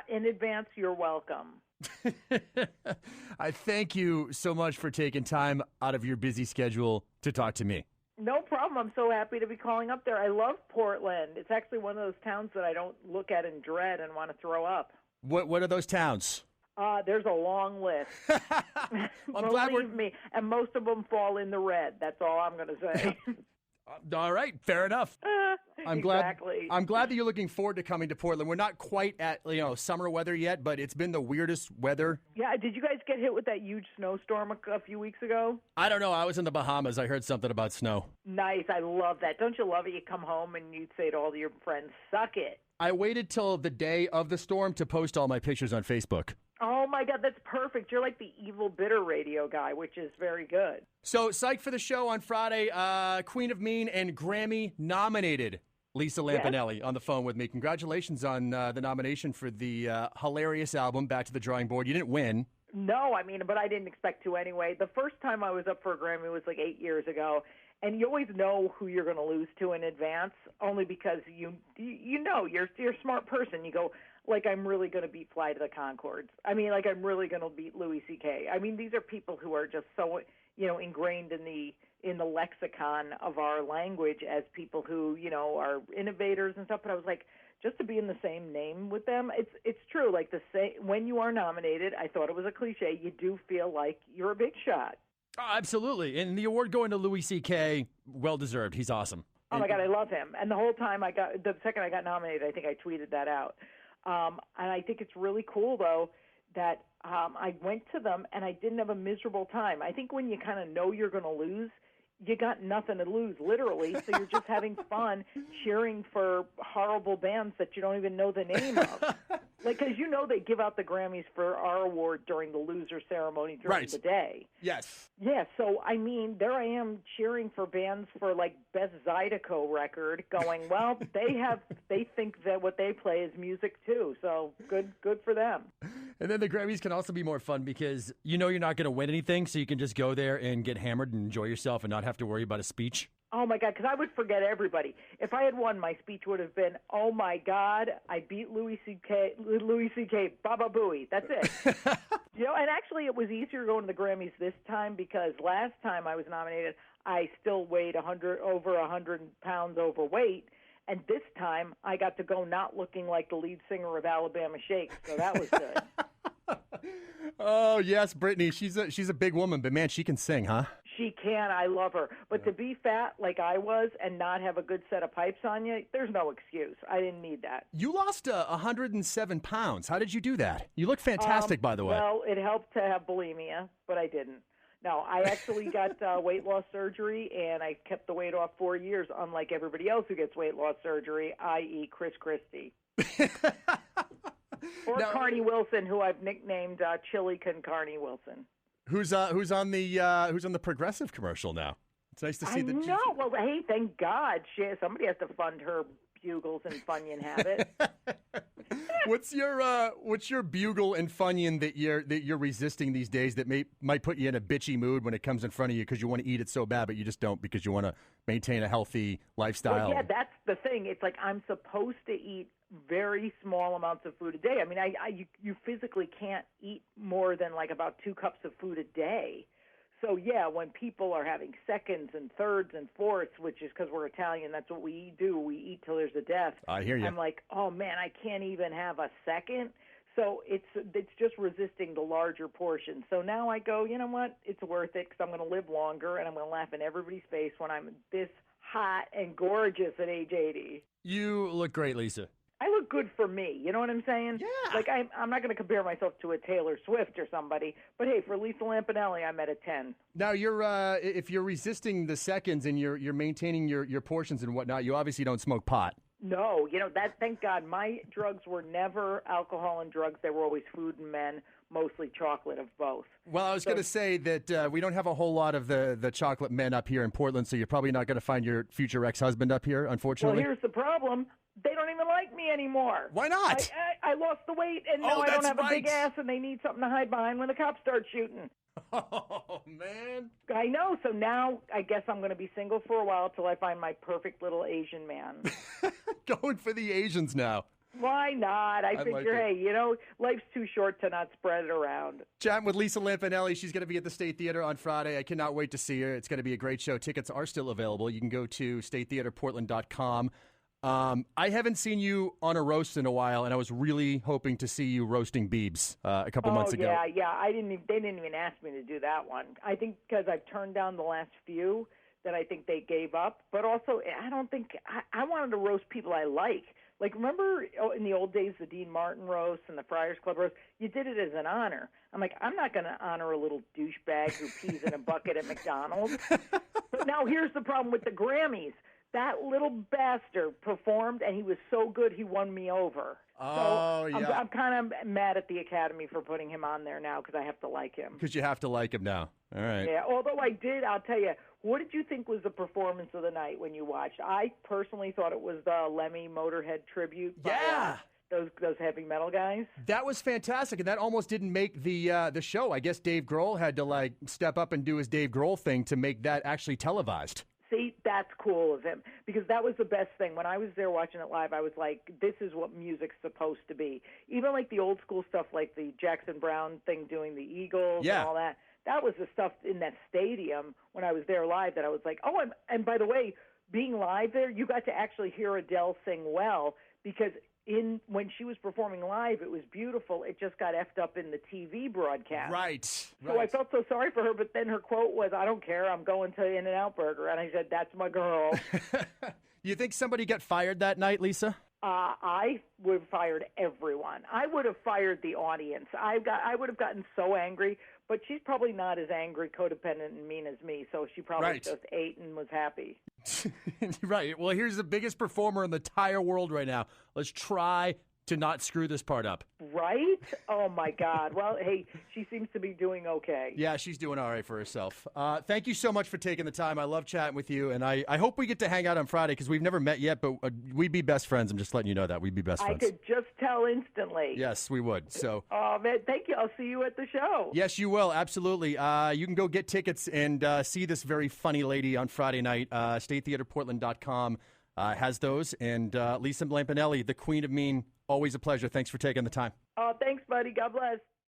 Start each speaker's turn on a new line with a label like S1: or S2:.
S1: in advance, you're welcome.
S2: I thank you so much for taking time out of your busy schedule to talk to me.
S1: No problem. I'm so happy to be calling up there. I love Portland. It's actually one of those towns that I don't look at in dread and want to throw up.
S2: What are those towns?
S1: There's a long list. Believe me, and most of them fall in the red. That's all I'm going to say.
S2: All right, fair enough. I'm
S1: Exactly.
S2: glad that you're looking forward to coming to Portland. We're not quite at summer weather yet, but it's been the weirdest weather.
S1: Yeah, did you guys get hit with that huge snowstorm a few weeks ago?
S2: I don't know. I was in the Bahamas. I heard something about snow.
S1: Nice. I love that. Don't you love it? You come home and you'd say to all your friends, suck it.
S2: I waited till the day of the storm to post all my pictures on Facebook.
S1: Oh, my God, that's perfect. You're like the evil, bitter radio guy, which is very good.
S2: So, psyched for the show on Friday. Queen of Mean and Grammy-nominated Lisa Lampanelli on the phone with me. Congratulations on the nomination for the hilarious album, Back to the Drawing Board. You didn't win.
S1: No, but I didn't expect to anyway. The first time I was up for a Grammy was like 8 years ago. And you always know who you're going to lose to in advance, only because you know you're a smart person. You go, like, I'm really going to beat Fly to the Conchords. Like, I'm really going to beat Louis C.K. These are people who are just so, ingrained in the lexicon of our language as people who, are innovators and stuff. But I was like, just to be in the same name with them, it's true. Like, when you are nominated, I thought it was a cliche, you do feel like you're a big shot.
S2: Oh, absolutely. And the award going to Louis C.K., well-deserved. He's awesome.
S1: Oh, my God, I love him. And the whole time the second I got nominated, I think I tweeted that out. And I think it's really cool, though, that I went to them and I didn't have a miserable time. I think when you kind of know you're going to lose, you got nothing to lose, literally. So you're just having fun cheering for horrible bands that you don't even know the name of. Like, because they give out the Grammys for our award during the loser ceremony during the day.
S2: Yes.
S1: Yeah, so, there I am cheering for bands for, like, Best Zydeco record, going, well, they think that what they play is music, too, so good for them.
S2: And then the Grammys can also be more fun because you're not going to win anything, so you can just go there and get hammered and enjoy yourself and not have to worry about a speech.
S1: Oh, my God, because I would forget everybody. If I had won, my speech would have been, oh, my God, I beat Louis C.K., Baba Booey. That's it. And actually it was easier going to the Grammys this time because last time I was nominated, I still weighed over 100 pounds overweight. And this time I got to go not looking like the lead singer of Alabama Shakes, so that was good.
S2: Oh, yes, Brittany. She's a big woman, but, man, she can sing, huh?
S1: She can. I love her. But to be fat like I was and not have a good set of pipes on you, there's no excuse. I didn't need that.
S2: You lost 107 pounds. How did you do that? You look fantastic, by the way.
S1: Well, it helped to have bulimia, but I didn't. No, I actually got weight loss surgery, and I kept the weight off 4 years, unlike everybody else who gets weight loss surgery, i.e. Chris Christie. Or Carney Wilson, who I've nicknamed Chili Con Carney Wilson.
S2: Who's on the Progressive commercial now? It's nice to see that.
S1: No, well, hey, thank God, somebody has to fund her bugles and Funyun habit.
S2: What's your bugle and Funyun that you're resisting these days that might put you in a bitchy mood when it comes in front of you because you want to eat it so bad, but you just don't because you want to maintain a healthy lifestyle?
S1: Well, yeah, that's the thing. It's like I'm supposed to eat very small amounts of food a day. You physically can't eat more than like about 2 cups of food a day. So, yeah, when people are having seconds and thirds and fourths, which is because we're Italian, that's what we do. We eat till there's a death.
S2: I hear you.
S1: I'm like, oh, man, I can't even have a second. So it's just resisting the larger portion. So now I go, you know what? It's worth it because I'm going to live longer and I'm going to laugh in everybody's face when I'm this hot and gorgeous at age 80.
S2: You look great, Lisa.
S1: I look good for me. You know what I'm saying?
S2: Yeah.
S1: Like, I'm not going to compare myself to a Taylor Swift or somebody. But, hey, for Lisa Lampanelli, I'm at a 10.
S2: Now, if you're resisting the seconds and you're maintaining your portions and whatnot, you obviously don't smoke pot.
S1: No. Thank God, my drugs were never alcohol and drugs. They were always food and men, mostly chocolate of both.
S2: Well, I was going to say that we don't have a whole lot of the chocolate men up here in Portland, so you're probably not going to find your future ex-husband up here, unfortunately.
S1: Well, here's the problem. They don't even like me anymore.
S2: Why not?
S1: I lost the weight, and now I don't have a big ass, and they need something to hide behind when the cops start shooting.
S2: Oh, man.
S1: I know. So now I guess I'm going to be single for a while till I find my perfect little Asian man.
S2: Going for the Asians now.
S1: Why not? I figure,
S2: like
S1: hey, life's too short to not spread it around.
S2: Chatting with Lisa Lampanelli. She's going to be at the State Theater on Friday. I cannot wait to see her. It's going to be a great show. Tickets are still available. You can go to statetheaterportland.com. I haven't seen you on a roast in a while, and I was really hoping to see you roasting Biebs a couple months ago.
S1: Yeah. They didn't even ask me to do that one. I think because I've turned down the last few that I think they gave up. But also, I don't think I wanted to roast people I like. Like, remember in the old days, the Dean Martin roast and the Friars Club roast? You did it as an honor. I'm like, I'm not going to honor a little douchebag who pees in a bucket at McDonald's. But now here's the problem with the Grammys. That little bastard performed, and he was so good he won me over.
S2: Oh,
S1: so
S2: yeah.
S1: I'm kind of mad at the Academy for putting him on there now because I have to like him.
S2: Because you have to like him now. All right.
S1: Yeah, although I'll tell you, what did you think was the performance of the night when you watched? I personally thought it was the Lemmy Motorhead tribute by those heavy metal guys.
S2: That was fantastic, and that almost didn't make the show. I guess Dave Grohl had to step up and do his Dave Grohl thing to make that actually televised.
S1: See, that's cool of him, because that was the best thing. When I was there watching it live, I was like, this is what music's supposed to be. Even like the old school stuff, like the Jackson Browne thing doing the Eagles and all that. That was the stuff in that stadium when I was there live that I was like, oh, and by the way, being live there, you got to actually hear Adele sing well, because when she was performing live, it was beautiful. It just got effed up in the TV broadcast.
S2: Right.
S1: So I felt so sorry for her, but then her quote was, I don't care, I'm going to In-N-Out Burger. And I said, that's my girl.
S2: You think somebody got fired that night, Lisa?
S1: I would have fired everyone. I would have fired the audience. I would have gotten so angry, but she's probably not as angry, codependent, and mean as me, so she probably just ate and was happy.
S2: Right. Well, here's the biggest performer in the entire world right now. Let's try to not screw this part up.
S1: Right? Oh, my God. Well, hey, she seems to be doing okay.
S2: Yeah, she's doing all right for herself. Thank you so much for taking the time. I love chatting with you, and I hope we get to hang out on Friday, because we've never met yet, but we'd be best friends. I'm just letting you know that. We'd be best friends.
S1: I could just tell instantly.
S2: Yes, we would. So.
S1: Oh, man, thank you. I'll see you at the show.
S2: Yes, you will. Absolutely. You can go get tickets and see this very funny lady on Friday night. StateTheaterPortland.com has those. And Lisa Lampanelli, the Queen of Mean, always a pleasure. Thanks for taking the time.
S1: Oh, thanks, buddy. God bless.